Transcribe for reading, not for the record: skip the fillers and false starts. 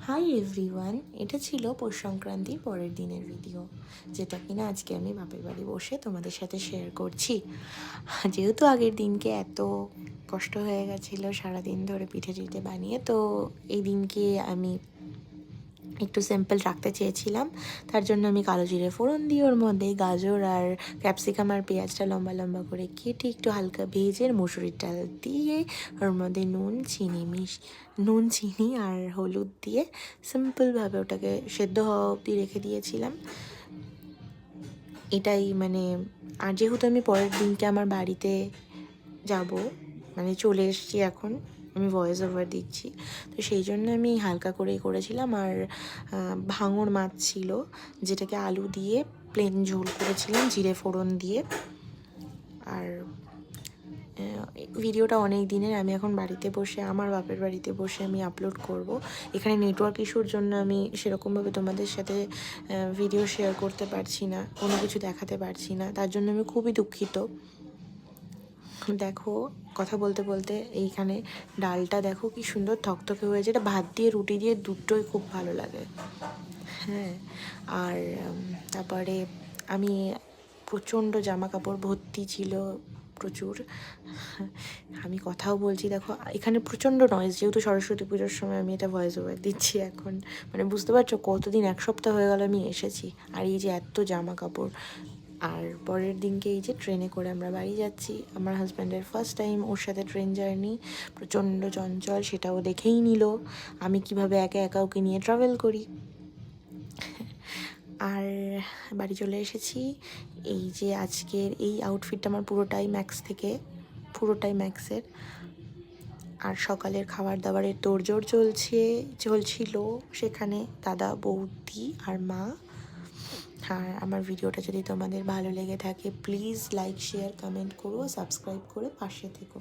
Hi everyone, এটা ছিল পৌষ সংক্রান্তির পরের দিনের ভিডিও, যেটা কিনা আজকে আমি বাপের বাড়ি বসে তোমাদের সাথে শেয়ার করছি। যেহেতু আগের দিনকে এত কষ্ট হয়ে গেছিলো সারাদিন ধরে পিঠে টিঠে বানিয়ে, তো এই দিনকে আমি একটু সিম্পল রাখতে চেয়েছিলাম। তার জন্য আমি কালো জিরে ফোড়ন দিয়ে ওর মধ্যে গাজর আর ক্যাপসিকাম আর পেঁয়াজটা লম্বা লম্বা করে কেটে একটু হালকা ভেজে মুসুরির ডাল দিয়ে ওর মধ্যে নুন চিনি আর হলুদ দিয়ে সিম্পলভাবে ওটাকে সেদ্ধ হওয়া অবধি রেখে দিয়েছিলাম। এটাই আর যেহেতু আমি পরের দিনকে আমার বাড়িতে যাব, চলে এসেছি, এখন আমি ভয়েস ওভার দিচ্ছি, তো সেই জন্য আমি হালকা করেই করেছিলাম। আর ভাঙর মাছ ছিল, যেটাকে আলু দিয়ে প্লেন ঝোল করেছিলাম জিরে ফোড়ন দিয়ে। আর ভিডিওটা অনেক দিনের, আমি এখন বাড়িতে বসে আমার বাপের বাড়িতে বসে আমি আপলোড করব। এখানে নেটওয়ার্ক ইস্যুর জন্য আমি সেরকমভাবে তোমাদের সাথে ভিডিও শেয়ার করতে পারছি না, কোনো কিছু দেখাতে পারছি না, তার জন্য আমি খুবই দুঃখিত। দেখো, কথা বলতে বলতে এইখানে ডালটা দেখো কি সুন্দর থকথকে হয়েছে, এটা ভাত দিয়ে রুটি দিয়ে দুটোই খুব ভালো লাগে। হ্যাঁ, আর তারপরে আমি প্রচণ্ড জামা কাপড় ভর্তি ছিল, প্রচুর। আমি কথাও বলছি, দেখো এখানে প্রচণ্ড নয়েজ, যেহেতু সরস্বতী পুজোর সময় আমি এটা ভয়েস ওভার দিচ্ছি এখন। বুঝতে পারছো কতদিন, এক সপ্তাহ হয়ে গেল আমি এসেছি, আর এই যে এত জামা কাপড়। আর পরের দিনকে এই যে ট্রেনে করে আমরা বাড়ি যাচ্ছি, আমার হাজব্যান্ডের ফার্স্ট টাইম ওর সাথে ট্রেন জার্নি, প্রচণ্ড চঞ্চল, সেটাও দেখেই নিল আমি কিভাবে একা একা ওকে নিয়ে ট্রাভেল করি। আর বাড়ি চলে এসেছি। এই যে আজকের এই আউটফিটটা আমার পুরোটাই ম্যাক্সের। আর সকালের খাবার দাবারের তোড়জোড় চলছিল সেখানে, দাদা বৌদি আর মা। আর আমার ভিডিওটা যদি তোমাদের ভালো লেগে থাকে, প্লিজ লাইক শেয়ার কমেন্ট করো, সাবস্ক্রাইব করে পাশে থেকো।